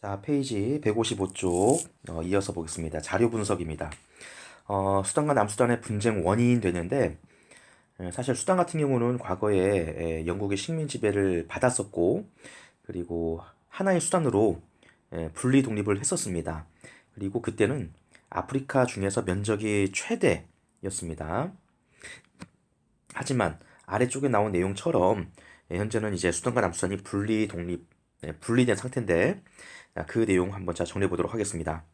자, 페이지 155쪽 이어서 보겠습니다. 자료 분석입니다. 수단과 남수단의 분쟁 원인이 되는데 사실 수단 같은 경우는 과거에 영국의 식민 지배를 받았었고 그리고 하나의 수단으로 분리 독립을 했었습니다. 그리고 그때는 아프리카 중에서 면적이 최대였습니다. 하지만 아래쪽에 나온 내용처럼 현재는 이제 수단과 남수단이 분리된 상태인데 그 내용 한번 정리해 보도록 하겠습니다.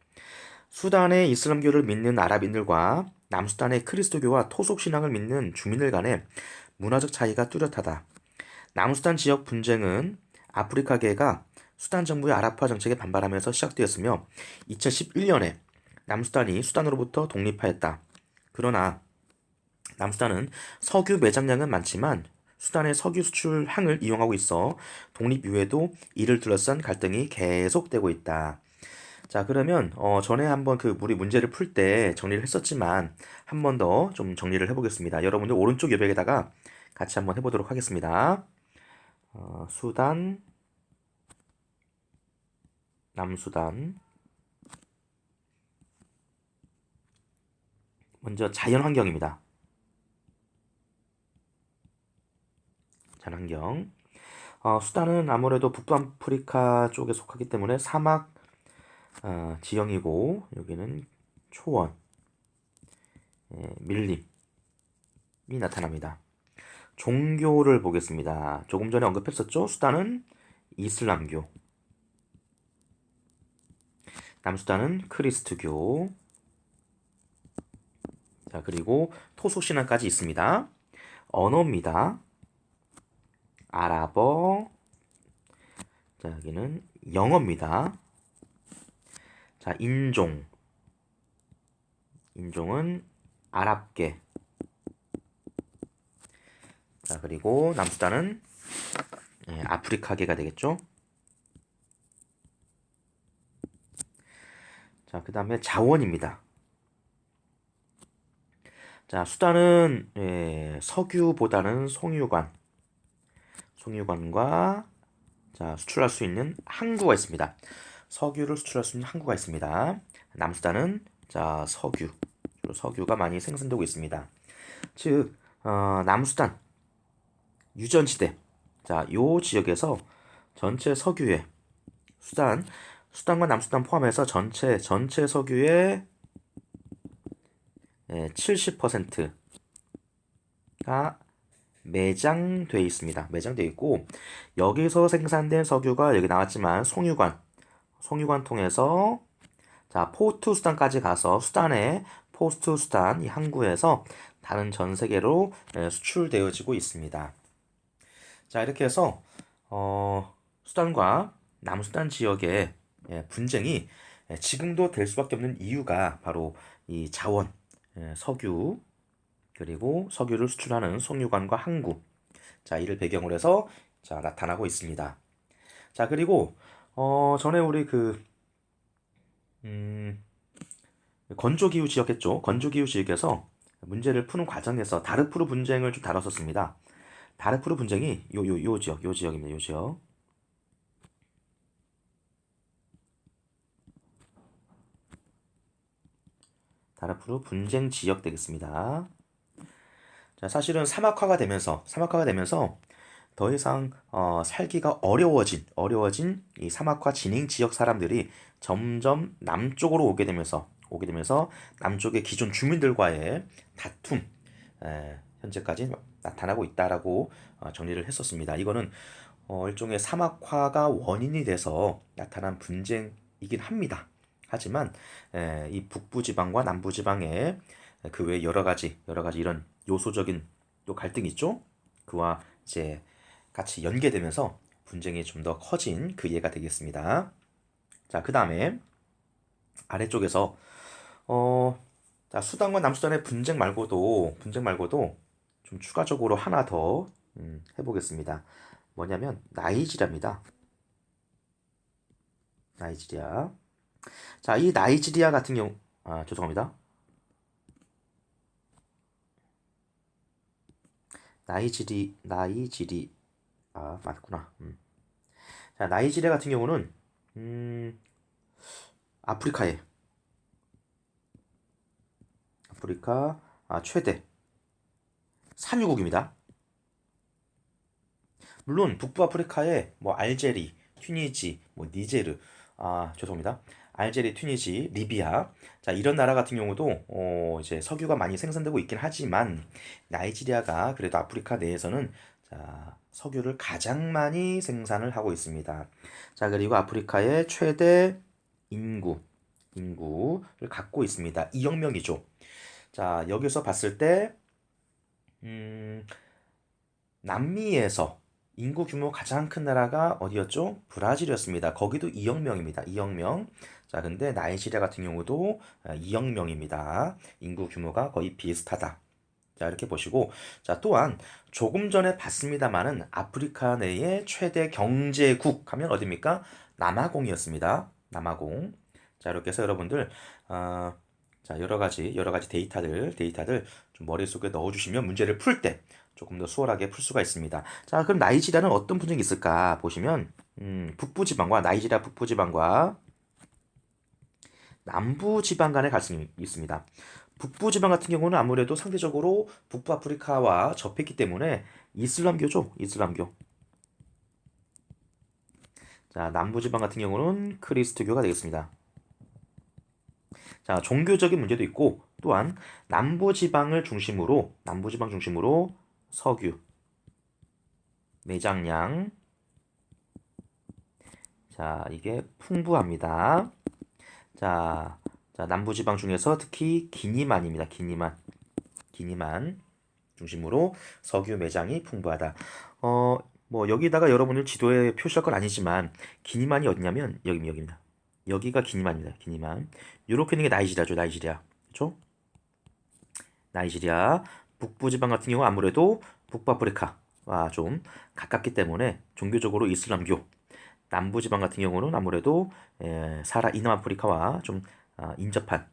수단의 이슬람교를 믿는 아랍인들과 남수단의 그리스도교와 토속 신앙을 믿는 주민들 간의 문화적 차이가 뚜렷하다. 남수단 지역 분쟁은 아프리카계가 수단 정부의 아랍화 정책에 반발하면서 시작되었으며 2011년에 남수단이 수단으로부터 독립하였다. 그러나 남수단은 석유 매장량은 많지만 수단의 석유 수출 항을 이용하고 있어 독립 이후에도 이를 둘러싼 갈등이 계속되고 있다. 자, 그러면 전에 한번 우리 문제를 풀 때 정리를 했었지만 한 번 더 좀 정리를 해보겠습니다. 여러분들 오른쪽 여백에다가 같이 한번 해보도록 하겠습니다. 수단, 남수단. 먼저 자연환경입니다. 자연환경. 수단은 아무래도 북부아프리카 쪽에 속하기 때문에 사막 지형이고 여기는 초원, 밀림이 나타납니다. 종교를 보겠습니다. 조금 전에 언급했었죠? 수단은 이슬람교, 남수단은 크리스트교, 자, 그리고 토속신앙까지 있습니다. 언어입니다. 아랍어, 자, 여기는 영어입니다. 자, 인종은 아랍계, 자, 그리고 남수단은 아프리카계가 되겠죠. 자, 그 다음에 자원입니다. 자, 수단은 석유보다는 송유관과 자, 수출할 수 있는 항구가 있습니다. 석유를 수출할 수 있는 항구가 있습니다. 남수단은 자, 석유가 많이 생산되고 있습니다. 즉, 남수단 유전지대, 자, 요 지역에서 전체 석유의 수단과 남수단 포함해서 전체 석유의 70%가 매장돼 있습니다. 매장돼 있고 여기서 생산된 석유가 여기 나왔지만 송유관 통해서 자, 포르투 수단까지 가서 수단의 포스트 수단 이 항구에서 다른 전 세계로 수출되어지고 있습니다. 자, 이렇게 해서 수단과 남수단 지역의 분쟁이 지금도 될 수밖에 없는 이유가 바로 이 자원, 석유, 그리고 석유를 수출하는 송유관과 항구, 자, 이를 배경으로 해서 자, 나타나고 있습니다. 자, 그리고 전에 우리 음, 건조기후 지역 했죠. 건조기후 지역에서 문제를 푸는 과정에서 다르푸르 분쟁을 좀 다뤘었습니다. 다르푸르 분쟁이 요 지역입니다. 요 지역. 다르푸르 분쟁 지역 되겠습니다. 자, 사실은 사막화가 되면서 더 이상 살기가 어려워진 이 사막화 진행 지역 사람들이 점점 남쪽으로 오게 되면서 남쪽의 기존 주민들과의 다툼, 현재까지 나타나고 있다라고 정리를 했었습니다. 이거는 일종의 사막화가 원인이 돼서 나타난 분쟁이긴 합니다. 하지만 이 북부 지방과 남부 지방의 그 외 여러 가지 이런 요소적인 또 갈등이 있죠. 그와 이제 같이 연계되면서 분쟁이 좀 더 커진 그 예가 되겠습니다. 자, 그 다음에 아래쪽에서 자, 수단과 남수단의 분쟁 말고도 좀 추가적으로 하나 더 해보겠습니다. 뭐냐면 나이지리아입니다. 나이지리아. 자, 이 나이지리아 같은 경우, 죄송합니다. 나이지리, 맞구나. 자, 나이지리아 같은 경우는 음, 아프리카의 아프리카 최대 산유국입니다. 물론 북부 아프리카에 뭐 알제리, 튀니지, 뭐 니제르, 죄송합니다. 알제리, 튀니지, 리비아, 자 이런 나라 같은 경우도 이제 석유가 많이 생산되고 있긴 하지만 나이지리아가 그래도 아프리카 내에서는 자 석유를 가장 많이 생산을 하고 있습니다. 자 그리고 아프리카의 최대 인구, 인구를 갖고 있습니다. 2억 명이죠. 자 여기서 봤을 때 음, 남미에서 인구 규모 가장 큰 나라가 어디였죠? 브라질이었습니다. 거기도 2억 명입니다. 2억 명. 자, 근데 나이지리아 같은 경우도 2억 명입니다. 인구 규모가 거의 비슷하다. 자, 이렇게 보시고, 자, 또한 조금 전에 봤습니다만은 아프리카 내의 최대 경제국 하면 어디입니까? 남아공이었습니다. 남아공. 자, 이렇게 해서 여러분들, 어, 자, 여러 가지 데이터들 좀 머릿속에 넣어주시면 문제를 풀 때 조금 더 수월하게 풀 수가 있습니다. 자, 그럼 나이지리아는 어떤 분쟁이 있을까 보시면, 북부지방과 나이지리아 북부지방과 남부지방 간의 갈등이 있습니다. 북부지방 같은 경우는 아무래도 상대적으로 북부 아프리카와 접했기 때문에 이슬람교죠, 이슬람교. 자, 남부지방 같은 경우는 크리스트교가 되겠습니다. 자, 종교적인 문제도 있고 또한 남부지방 중심으로 석유, 매장량, 자, 이게 풍부합니다. 자, 자, 남부지방 중에서 특히 기니만입니다. 기니만 중심으로 석유 매장이 풍부하다. 뭐 여기다가 여러분들 지도에 표시할 건 아니지만 기니만이 어디냐면 여기입니다. 여기가 기니만입니다. 기니만. 이렇게 있는 게 나이지리아죠. 나이지리아. 그렇죠? 나이지리아 북부지방 같은 경우 아무래도 북부아프리카와 좀 가깝기 때문에 종교적으로 이슬람교, 남부지방 같은 경우는 아무래도 사하라 이남아프리카와 좀 인접한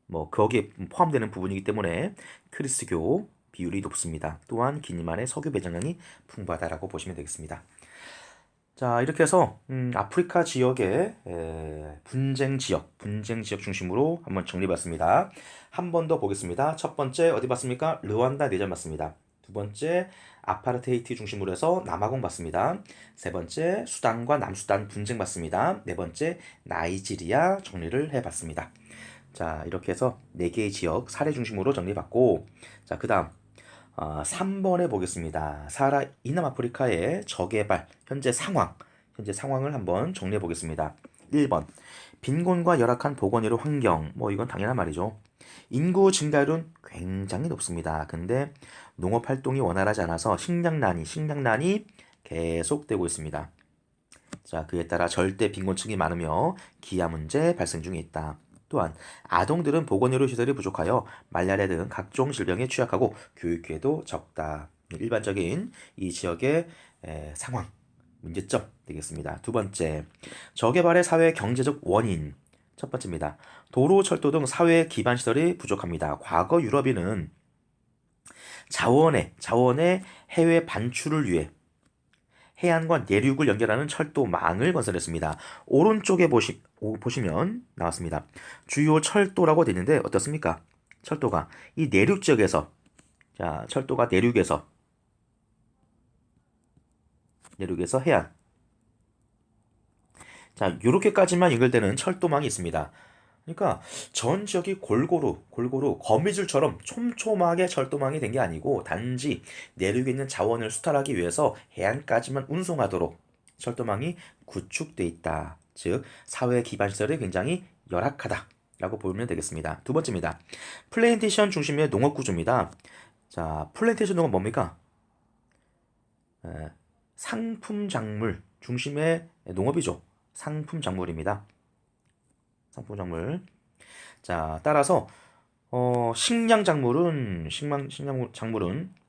뭐 거기에 포함되는 부분이기 때문에 크리스교 비율이 높습니다. 또한 기니만의 석유 배장량이 풍부하다라고 보시면 되겠습니다. 자, 이렇게 해서 아프리카 지역의 분쟁 지역 중심으로 한번 정리해봤습니다. 한 번 더 보겠습니다. 첫 번째 어디 봤습니까? 르완다 내전 봤습니다. 두 번째 아파르테이트 중심으로 해서 남아공 봤습니다. 세 번째 수단과 남수단 분쟁 봤습니다. 네 번째 나이지리아 정리를 해봤습니다. 자, 이렇게 해서 네 개의 지역 사례 중심으로 정리해봤고, 자, 그 다음 3번에 보겠습니다. 사하라 이남아프리카의 저개발 현재 상황을 한번 정리해 보겠습니다. 1번 빈곤과 열악한 보건의료 환경, 뭐 이건 당연한 말이죠. 인구 증가율은 굉장히 높습니다. 근데 농업 활동이 원활하지 않아서 식량난이 계속되고 있습니다. 자, 그에 따라 절대 빈곤층이 많으며 기아 문제 발생 중에 있다. 또한 아동들은 보건의료 시설이 부족하여 말라리아 등 각종 질병에 취약하고 교육기회도 적다. 일반적인 이 지역의 상황, 문제점 되겠습니다. 두 번째, 저개발의 사회 경제적 원인. 첫 번째입니다. 도로, 철도 등 사회 기반 시설이 부족합니다. 과거 유럽인은 자원의 해외 반출을 위해 해안과 내륙을 연결하는 철도망을 건설했습니다. 오른쪽에 보시면 나왔습니다. 주요 철도라고 되어 있는데 어떻습니까? 철도가 이 내륙 지역에서 자 철도가 내륙에서 해안 자 이렇게까지만 연결되는 철도망이 있습니다. 그러니까 전 지역이 골고루 거미줄처럼 촘촘하게 철도망이 된 게 아니고 단지 내륙에 있는 자원을 수탈하기 위해서 해안까지만 운송하도록 철도망이 구축돼 있다. 즉 사회 기반 시설이 굉장히 열악하다라고 보면 되겠습니다. 두 번째입니다. 플랜테이션 중심의 농업 구조입니다. 자, 플랜테이션 농업 뭡니까? 상품 작물 중심의 농업이죠. 상품 작물입니다. 상품 작물. 자, 따라서 식량 작물은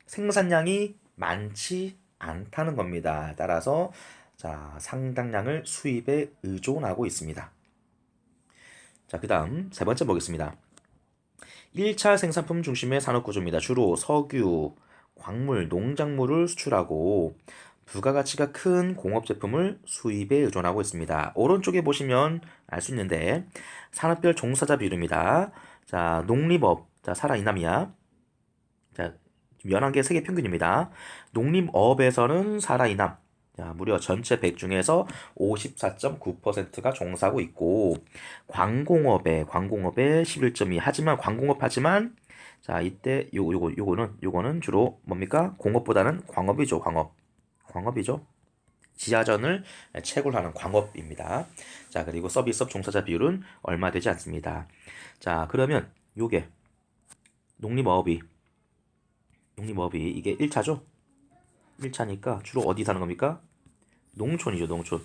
생산량이 많지 않다는 겁니다. 따라서 자, 상당량을 수입에 의존하고 있습니다. 자, 그다음 세 번째 보겠습니다. 1차 생산품 중심의 산업 구조입니다. 주로 석유, 광물, 농작물을 수출하고 부가가치가 큰 공업 제품을 수입에 의존하고 있습니다. 오른쪽에 보시면 알 수 있는데 산업별 종사자 비율입니다. 자, 농림업, 자, 살아있남이야. 자, 연한계 세계 평균입니다. 농림업에서는 살아있남. 자, 무려 전체 100 중에서 54.9%가 종사하고 있고 광공업에 11.2. 하지만 자, 이때 요거는 주로 뭡니까? 공업보다는 광업이죠, 광업. 광업이죠. 지하전을 채굴하는 광업입니다. 자, 그리고 서비스업 종사자 비율은 얼마 되지 않습니다. 자, 그러면 요게 농림업이 이게 1차죠? 1차니까 주로 어디 사는 겁니까? 농촌이죠, 농촌.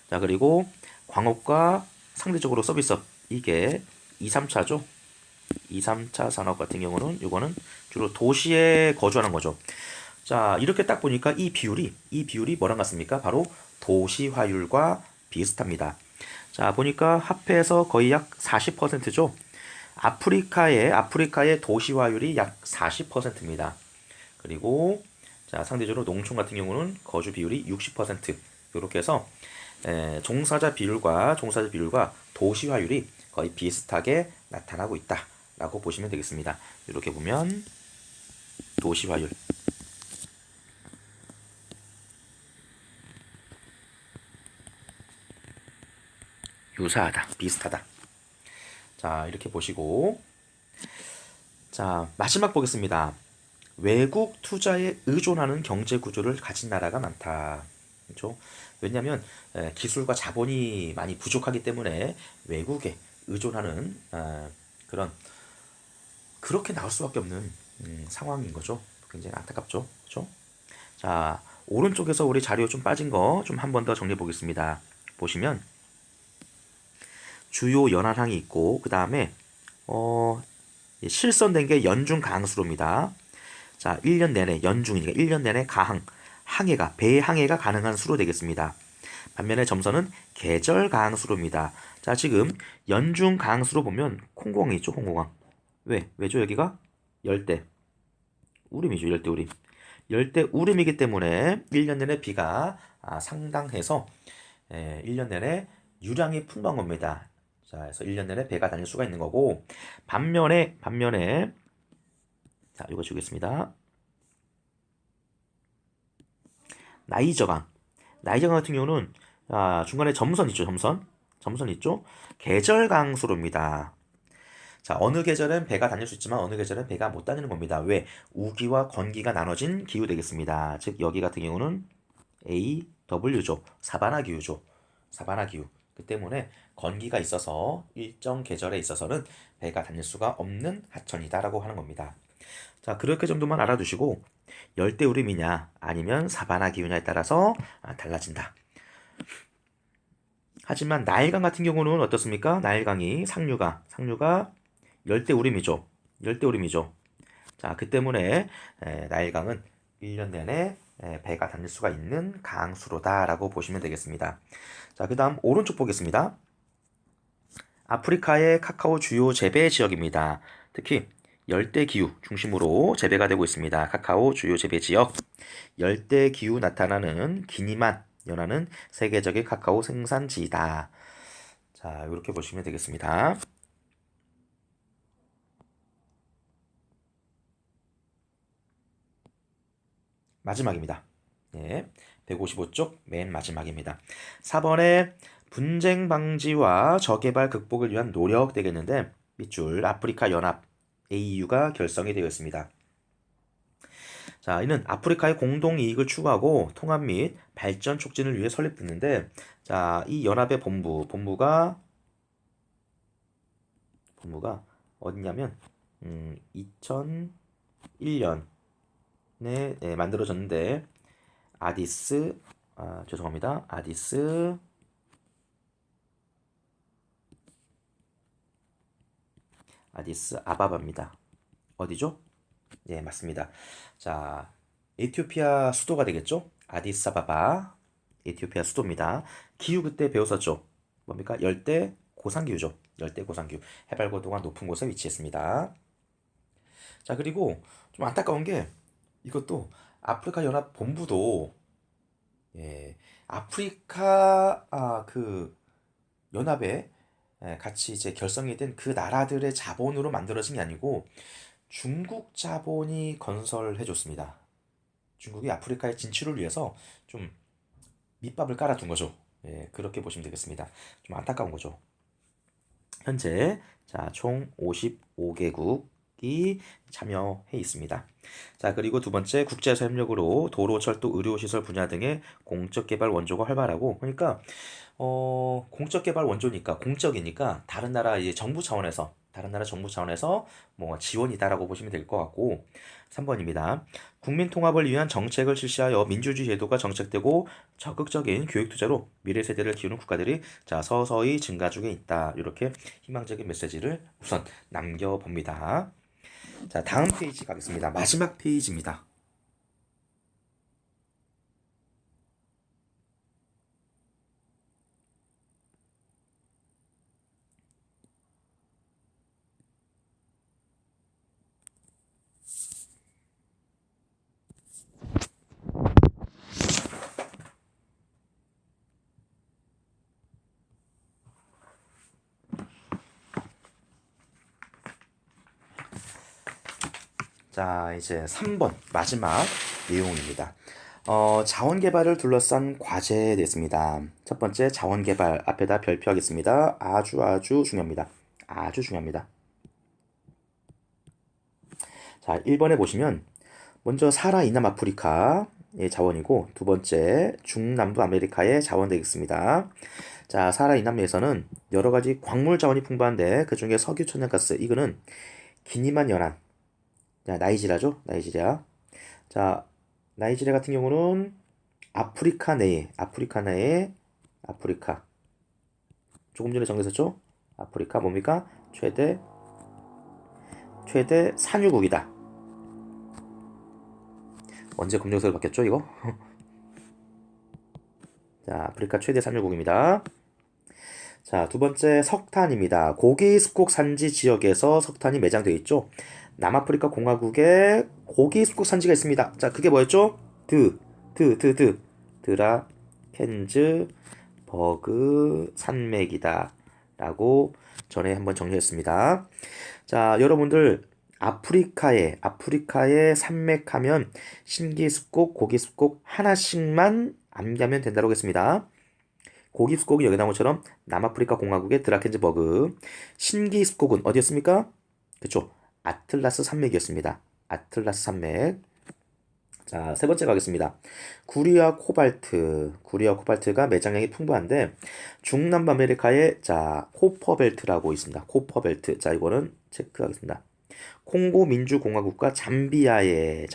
자, 그리고 광업과 상대적으로 서비스업 이게 2, 3차죠? 2, 3차 산업 같은 경우는 요거는 주로 도시에 거주하는 거죠. 자, 이렇게 딱 보니까 이 비율이 뭐랑 같습니까? 바로 도시화율과 비슷합니다. 자, 보니까 합해서 거의 약 40%죠. 아프리카의 도시화율이 약 40%입니다. 그리고 자, 상대적으로 농촌 같은 경우는 거주 비율이 60%. 이렇게 해서 종사자 비율과 도시화율이 거의 비슷하게 나타나고 있다라고 보시면 되겠습니다. 이렇게 보면 도시화율 유사하다, 비슷하다. 자, 이렇게 보시고 자, 마지막 보겠습니다. 외국 투자에 의존하는 경제 구조를 가진 나라가 많다. 그렇죠? 왜냐하면 기술과 자본이 많이 부족하기 때문에 외국에 의존하는 그런 그렇게 나올 수밖에 없는 상황인 거죠. 굉장히 안타깝죠. 그렇죠? 자, 오른쪽에서 우리 자료 좀 빠진 거 좀 한 번 더 정리해 보겠습니다. 보시면 주요 연안항이 있고 그 다음에 실선된 게 연중 강수로입니다. 자, 1년 내내 연중이니까 1년 내내 배항해가 가능한 수로 되겠습니다. 반면에 점선은 계절 강수로입니다. 자, 지금 연중 강수로 보면 콩고강이 있죠, 콩고강. 왜죠, 여기가? 열대. 우림이죠, 열대 우림. 열대 우림이기 때문에 1년 내내 비가 상당해서 1년 내내 유량이 풍부한 겁니다. 자, 그래서 1년 내내 배가 다닐 수가 있는 거고 반면에 자, 이거 주겠습니다. 나이저강 같은 경우는 중간에 점선 있죠, 점선 있죠. 계절 강수로입니다. 자, 어느 계절은 배가 다닐 수 있지만 어느 계절은 배가 못 다니는 겁니다. 왜? 우기와 건기가 나눠진 기후 되겠습니다. 즉 여기 같은 경우는 AW죠. 사바나 기후죠. 사바나 기후. 그 때문에 건기가 있어서 일정 계절에 있어서는 배가 다닐 수가 없는 하천이다라고 하는 겁니다. 자, 그렇게 정도만 알아두시고 열대우림이냐 아니면 사바나 기후냐에 따라서 달라진다. 하지만 나일강 같은 경우는 어떻습니까? 나일강이 상류가 열대우림이죠. 자, 그 때문에 나일강은 1년 내내 배가 다닐 수가 있는 강수로다라고 보시면 되겠습니다. 자, 그 다음 오른쪽 보겠습니다. 아프리카의 카카오 주요 재배 지역입니다. 특히 열대 기후 중심으로 재배가 되고 있습니다. 카카오 주요 재배 지역. 열대 기후 나타나는 기니만 연안은 세계적인 카카오 생산지이다. 자, 이렇게 보시면 되겠습니다. 마지막입니다. 네, 155쪽 맨 마지막입니다. 4번에 분쟁 방지와 저개발 극복을 위한 노력 되겠는데 밑줄 아프리카 연합 AU가 결성이 되어 있습니다. 자, 이는 아프리카의 공동 이익을 추구하고 통합 및 발전 촉진을 위해 설립됐는데 자, 이 연합의 본부가 어디냐면 2001년에 만들어졌는데 아디스 아바바입니다. 어디죠? 예, 맞습니다. 자, 에티오피아 수도가 되겠죠? 아디스아바바, 에티오피아 수도입니다. 기후 그때 배웠었죠? 뭡니까? 열대 고산기후죠. 열대 고산기후. 해발 고도가 높은 곳에 위치했습니다. 자, 그리고 좀 안타까운 게 이것도 아프리카 연합 본부도 예, 아프리카 그 연합에 같이 이제 결성이 된 그 나라들의 자본으로 만들어진 게 아니고 중국 자본이 건설해 줬습니다. 중국이 아프리카의 진출을 위해서 좀 밑밥을 깔아둔 거죠. 예, 그렇게 보시면 되겠습니다. 좀 안타까운 거죠. 현재 총 55개국이 참여해 있습니다. 자, 그리고 두 번째 국제에서 협력으로 도로, 철도, 의료시설 분야 등의 공적 개발 원조가 활발하고 그러니까 공적 개발 원조니까 공적이니까 다른 나라 정부 차원에서 뭐 지원이다라고 보시면 될 것 같고 3번입니다. 국민 통합을 위한 정책을 실시하여 민주주의 제도가 정책되고 적극적인 교육 투자로 미래 세대를 키우는 국가들이 서서히 증가 중에 있다. 이렇게 희망적인 메시지를 우선 남겨봅니다. 자, 다음 페이지 가겠습니다. 마지막 페이지입니다. 자, 이제 3번 마지막 내용입니다. 자원 개발을 둘러싼 과제에 대해서입니다. 첫 번째 자원 개발 앞에다 별표하겠습니다. 아주 중요합니다. 아주 중요합니다. 자, 1번에 보시면 먼저 사하라 이남 아프리카의 자원이고 두 번째 중남부 아메리카의 자원 되겠습니다. 자, 사하라 이남에서는 여러 가지 광물 자원이 풍부한데 그 중에 석유, 천연가스 이거는 기니만 연안, 자, 나이지리아죠, 나이지리아. 자, 나이지리아 같은 경우는 아프리카 내에 아프리카 조금 전에 정했었죠? 아프리카 뭡니까? 최대 산유국이다. 언제 검정색으로 바뀌었죠, 이거? 자, 아프리카 최대 산유국입니다. 자, 두 번째 석탄입니다. 고기 습곡 산지 지역에서 석탄이 매장되어 있죠. 남아프리카 공화국에 고기 습곡 산지가 있습니다. 자, 그게 뭐였죠? 드라 켄즈 버그 산맥이다 라고 전에 한번 정리했습니다. 자, 여러분들 아프리카에 산맥하면 신기습곡, 고기습곡 하나씩만 암기하면 된다고 했습니다. 고기습곡이 여기 나온 것처럼 남아프리카 공화국의 드라켄즈버그, 신기습곡은 어디였습니까? 그쵸, 아틀라스 산맥이었습니다. 아틀라스 산맥. 자, 세 번째 가겠습니다. 구리와 코발트가 매장량이 풍부한데 중남부 아메리카에 코퍼벨트라고 있습니다. 코퍼벨트. 자, 이거는 체크하겠습니다. 콩고 민주공화국과 잠비아에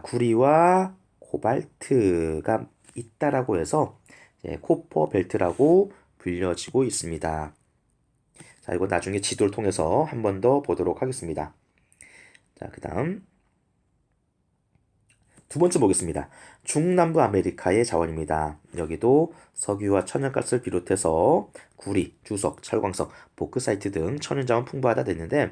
구리와 코발트가 있다라고 해서 코퍼벨트라고 불려지고 있습니다. 자, 이거 나중에 지도를 통해서 한 번 더 보도록 하겠습니다. 자, 그 다음 두 번째 보겠습니다. 중남부 아메리카의 자원입니다. 여기도 석유와 천연가스를 비롯해서 구리, 주석, 철광석, 보크사이트 등 천연자원 풍부하다 됐는데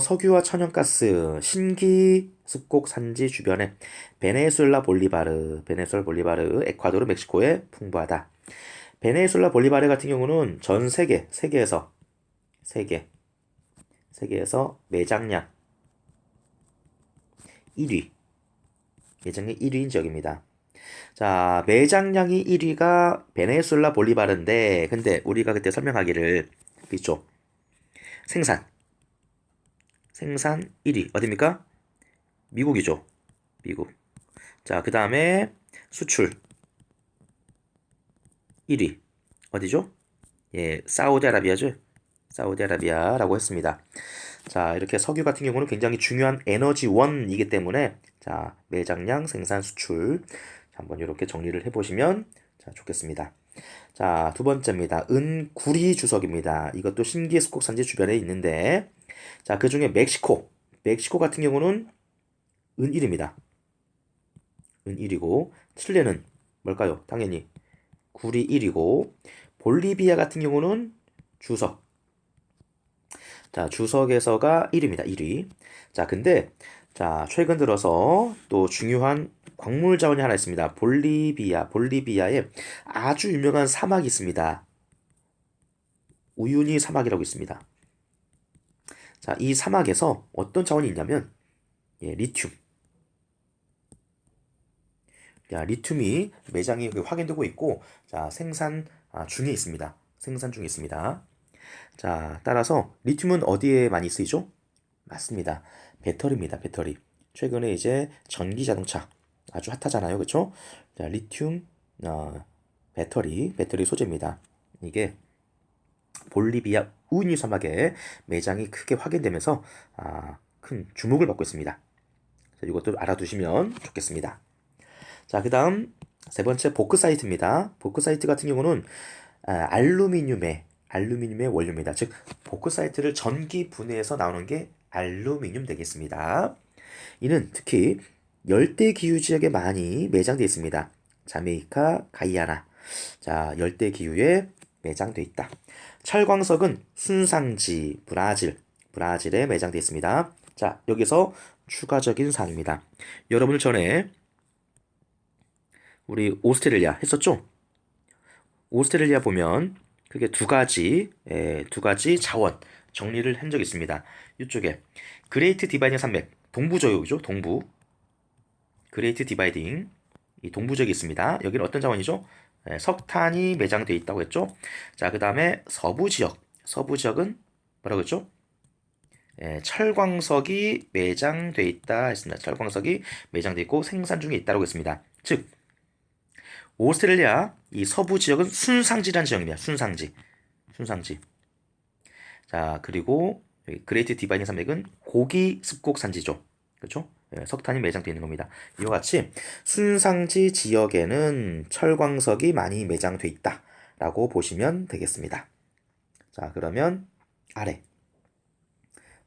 석유와 천연가스, 신기 습곡 산지 주변에 베네수엘라 볼리바르, 에콰도르, 멕시코에 풍부하다. 베네수엘라 볼리바르 같은 경우는 전 세계에서 매장량 1위, 매장량 1위인 지역입니다. 자, 매장량이 1위가 베네수엘라 볼리바르인데, 근데 우리가 그때 설명하기를, 있죠? 생산 1위 어딥니까? 미국이죠. 미국. 자, 그 다음에 수출 1위 어디죠? 예, 사우디아라비아죠. 사우디아라비아라고 했습니다. 자, 이렇게 석유 같은 경우는 굉장히 중요한 에너지원이기 때문에 자, 매장량, 생산, 수출 한번 이렇게 정리를 해보시면 좋겠습니다. 자, 두 번째입니다. 은구리 주석입니다. 이것도 신기습곡 산지 주변에 있는데 자, 그 중에 멕시코 같은 경우는 은1입니다. 은1이고 칠레는 뭘까요? 당연히 구리 1이고 볼리비아 같은 경우는 주석. 자, 주석에서가 1위입니다. 1위. 자, 근데 자, 최근 들어서 또 중요한 광물 자원이 하나 있습니다. 볼리비아에 아주 유명한 사막이 있습니다. 우유니 사막이라고 있습니다. 자, 이 사막에서 어떤 자원이 있냐면 리튬. 자, 리튬이 매장이 확인되고 있고, 자, 생산 중에 있습니다. 생산 중에 있습니다. 자, 따라서 리튬은 어디에 많이 쓰이죠? 맞습니다. 배터리입니다. 배터리. 최근에 이제 전기 자동차 아주 핫하잖아요. 그렇죠? 자, 리튬 배터리 소재입니다. 이게 볼리비아 우유니 사막에 매장이 크게 확인되면서 큰 주목을 받고 있습니다. 자, 이것도 알아두시면 좋겠습니다. 자, 그 다음 세 번째 보크사이트입니다. 보크사이트 같은 경우는 알루미늄의 원료입니다. 즉 보크사이트를 전기 분해해서 나오는 게 알루미늄 되겠습니다. 이는 특히 열대 기후 지역에 많이 매장되어 있습니다. 자메이카, 가이아나. 자, 열대 기후에 매장되어 있다. 철광석은 순상지, 브라질에 매장되어 있습니다. 자, 여기서 추가적인 사항입니다. 여러분들 전에 우리 오스트레일리아 했었죠? 오스트레일리아 보면 그게 두 가지 자원 정리를 한 적이 있습니다. 이쪽에 그레이트 디바이딩 산맥, 동부저요죠, 동부. 그레이트 디바이딩, 이 동부적이 있습니다. 여기는 어떤 자원이죠? 석탄이 매장되어 있다고 했죠. 자, 그 다음에 서부 지역은 뭐라고 했죠? 철광석이 매장되어 있다 했습니다. 철광석이 매장되어 있고 생산 중에 있다고 했습니다. 즉 오스트레일리아 이 서부 지역은 순상지라는 지역입니다. 순상지. 자, 그리고 여기 그레이트 디바이딩 산맥은 고기 습곡 산지죠. 그렇죠? 석탄이 매장되어 있는 겁니다. 이와 같이 순상지 지역에는 철광석이 많이 매장되어 있다라고 보시면 되겠습니다. 자, 그러면 아래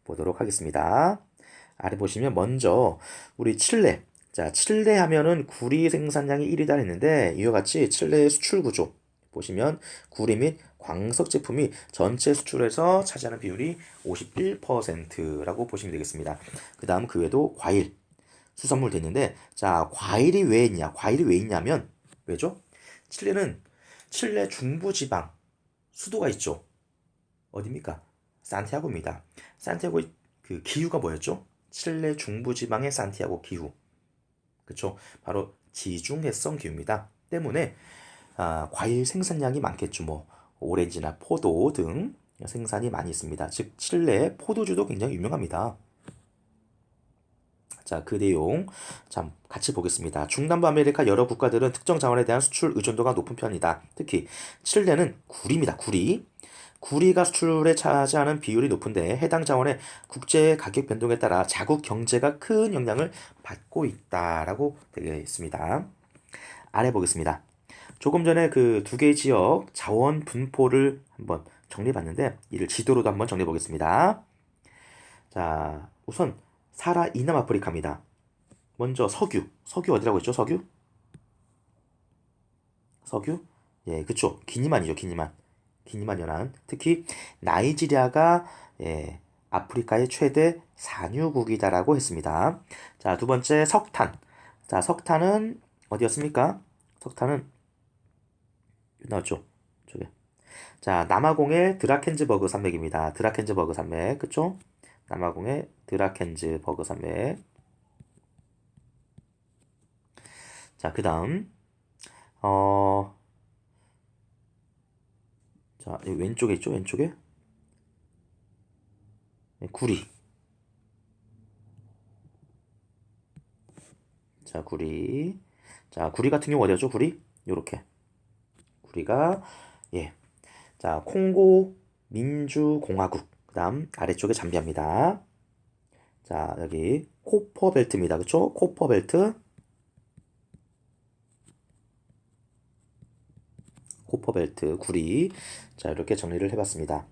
보도록 하겠습니다. 아래 보시면 먼저 우리 칠레. 자, 칠레 하면은 구리 생산량이 1위다 했는데 이와 같이 칠레의 수출 구조 보시면 구리 및 광석 제품이 전체 수출에서 차지하는 비율이 51%라고 보시면 되겠습니다. 그 다음 그 외에도 과일, 수산물 되는데 자, 과일이 왜 있냐면 왜죠? 칠레는 칠레 중부지방 수도가 있죠. 어디입니까? 산티아고입니다. 산티아고 그 기후가 뭐였죠? 칠레 중부지방의 산티아고 기후. 그쵸? 바로 지중해성 기후입니다. 때문에 과일 생산량이 많겠죠. 뭐 오렌지나 포도 등 생산이 많이 있습니다. 즉 칠레 포도주도 굉장히 유명합니다. 자, 그 내용 참 같이 보겠습니다. 중남부 아메리카 여러 국가들은 특정 자원에 대한 수출 의존도가 높은 편이다. 특히 칠레는 구리입니다. 구리가 수출에 차지하는 비율이 높은데 해당 자원의 국제 가격 변동에 따라 자국 경제가 큰 영향을 받고 있다라고 되어 있습니다. 아래 보겠습니다. 조금 전에 그 두 개의 지역 자원 분포를 한번 정리해봤는데 이를 지도로도 한번 정리해 보겠습니다. 자, 우선 사라 이남 아프리카입니다. 먼저 석유 어디라고 했죠? 석유? 예, 그쵸. 기니만이죠, 기니만 연안. 특히 나이지리아가 아프리카의 최대 산유국이다라고 했습니다. 자, 두 번째 석탄. 자, 석탄은 어디였습니까? 석탄은 나왔죠. 저게. 자, 남아공의 드라켄즈버그 산맥입니다. 드라켄즈버그 산맥, 그쵸? 남아공의 드라켄즈버그 산맥. 자, 그 다음 자, 여기 왼쪽에 있죠? 왼쪽에 구리. 자, 구리. 자, 구리 같은 경우 어디였죠? 구리? 요렇게. 구리가 예. 자, 콩고 민주공화국. 그다음 아래쪽에 잠비아입니다. 자, 여기 코퍼벨트입니다. 그쵸? 코퍼벨트. 구리. 자, 이렇게 정리를 해봤습니다.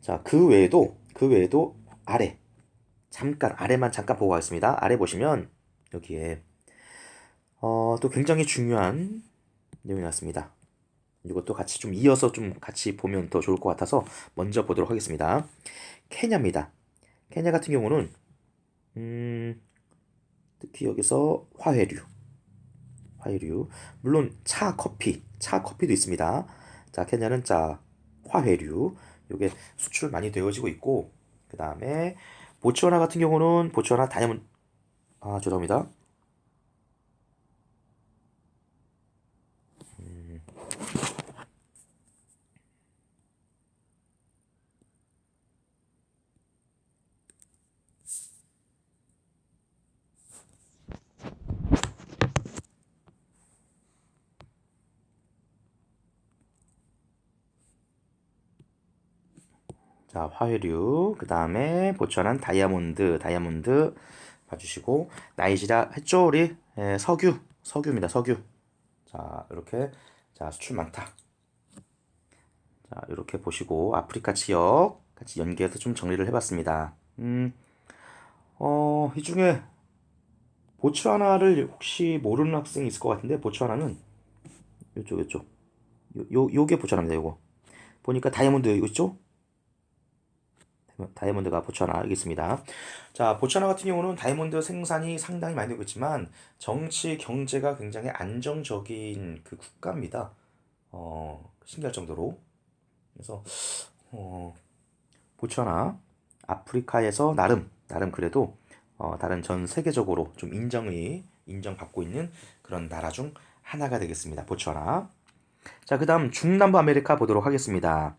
자, 그 외에도 아래만 잠깐 보고 가겠습니다. 아래 보시면 여기에 또 굉장히 중요한 내용이 나왔습니다. 이것도 같이 좀 이어서 좀 같이 보면 더 좋을 것 같아서 먼저 보도록 하겠습니다. 케냐입니다. 케냐 같은 경우는 특히 여기서 화해류. 물론 차 커피도 있습니다. 자, 케냐는 자, 화해류. 요게 수출 많이 되어지고 있고, 그 다음에 보츠와나 같은 경우는 보츠와나 다이아몬드, 죄송합니다. 자, 화해류. 그 다음에 보츠와나는 다이아몬드 봐주시고, 나이지리아 했죠, 우리? 석유입니다, 석유. 자, 이렇게, 자, 수출 많다. 자, 이렇게 보시고, 아프리카 지역 같이 연계해서 좀 정리를 해봤습니다. 이 중에 보츠와나를 혹시 모르는 학생이 있을 것 같은데, 보츠와나는 요쪽. 요게 보츠와나입니다, 요거. 보니까 다이아몬드 이거 있죠? 다이아몬드가 보츠와나 여기 있습니다. 자, 보츠와나 같은 경우는 다이아몬드 생산이 상당히 많이 되고 있지만 정치 경제가 굉장히 안정적인 그 국가입니다. 신기할 정도로. 그래서 보츠와나 아프리카에서 나름 그래도 다른 전 세계적으로 좀 인정받고 있는 그런 나라 중 하나가 되겠습니다. 보츠와나. 자, 그다음 중남부 아메리카 보도록 하겠습니다.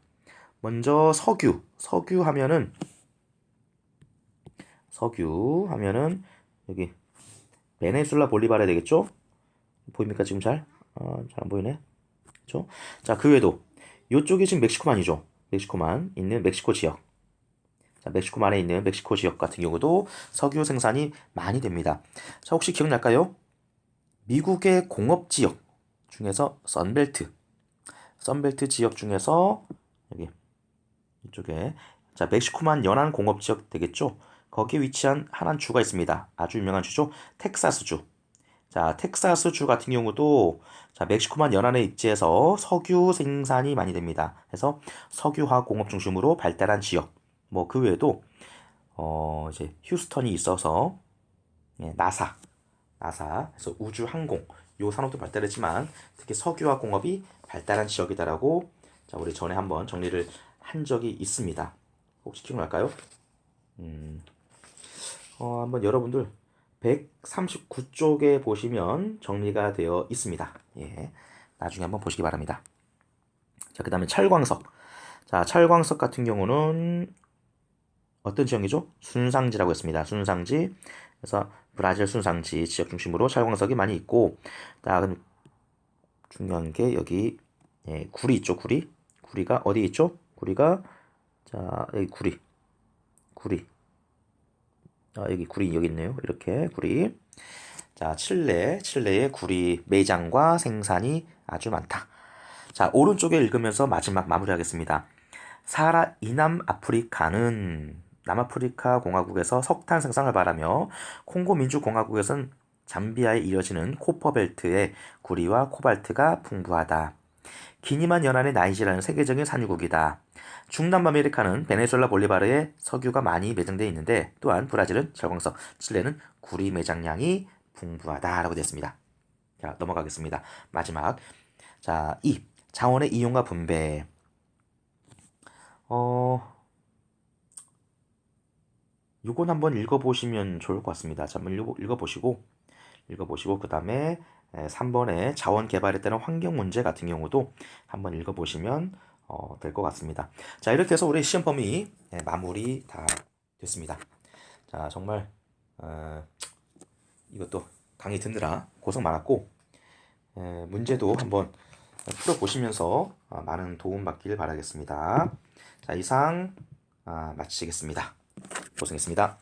먼저 석유 하면은 여기 베네수엘라 볼리바르 되겠죠? 보입니까 지금 잘? 잘 안 보이네. 그렇죠? 자, 그 외에도 이쪽이 지금 멕시코만이죠. 멕시코만 있는 멕시코 지역. 자, 멕시코만에 있는 멕시코 지역 같은 경우도 석유 생산이 많이 됩니다. 자, 혹시 기억날까요? 미국의 공업 지역 중에서 선벨트 지역 중에서 여기 이쪽에 자, 멕시코만 연안 공업 지역 되겠죠? 거기에 위치한 한 주가 있습니다. 아주 유명한 주죠. 텍사스주. 자, 텍사스주 같은 경우도 자, 멕시코만 연안에 입지해서 석유 생산이 많이 됩니다. 그래서 석유화학 공업 중심으로 발달한 지역. 뭐 그 외에도 이제 휴스턴이 있어서 예, 그래서 우주 항공 요 산업도 발달했지만 특히 석유화학 공업이 발달한 지역이다라고 자, 우리 전에 한번 정리를 한 적이 있습니다. 혹시 기억날까요? 한번 여러분들 139쪽에 보시면 정리가 되어 있습니다. 예, 나중에 한번 보시기 바랍니다. 자, 그 다음에 철광석. 자, 철광석 같은 경우는 어떤 지형이죠? 순상지라고 했습니다. 순상지. 그래서 브라질 순상지 지역 중심으로 철광석이 많이 있고, 다음 중요한 게 여기 예, 구리 있죠, 구리. 구리가 어디 있죠? 구리가 자, 여기 구리. 여기 구리 여기 있네요. 이렇게 구리. 자, 칠레의 구리 매장과 생산이 아주 많다. 자, 오른쪽에 읽으면서 마지막 마무리하겠습니다. 사하라 이남 아프리카는 남아프리카 공화국에서 석탄 생산을 바라며 콩고 민주공화국에선 잠비아에 이어지는 코퍼벨트의 구리와 코발트가 풍부하다. 기니만 연안의 나이지라는 세계적인 산유국이다. 중남아메리카는 베네수엘라 볼리바르에 석유가 많이 매장되어 있는데 또한 브라질은 철광석, 칠레는 구리 매장량이 풍부하다라고 되었습니다. 자, 넘어가겠습니다. 마지막. 자, 자원의 이용과 분배. 요건 한번 읽어보시면 좋을 것 같습니다. 자, 한번 읽어보시고 그 다음에 3번에 자원 개발에 따른 환경 문제 같은 경우도 한번 읽어보시면 될 것 같습니다. 자, 이렇게 해서 우리 시험 범위 마무리 다 됐습니다. 자, 정말 이것도 강의 듣느라 고생 많았고 문제도 한번 풀어보시면서 많은 도움 받길 바라겠습니다. 자, 이상 마치겠습니다. 고생했습니다.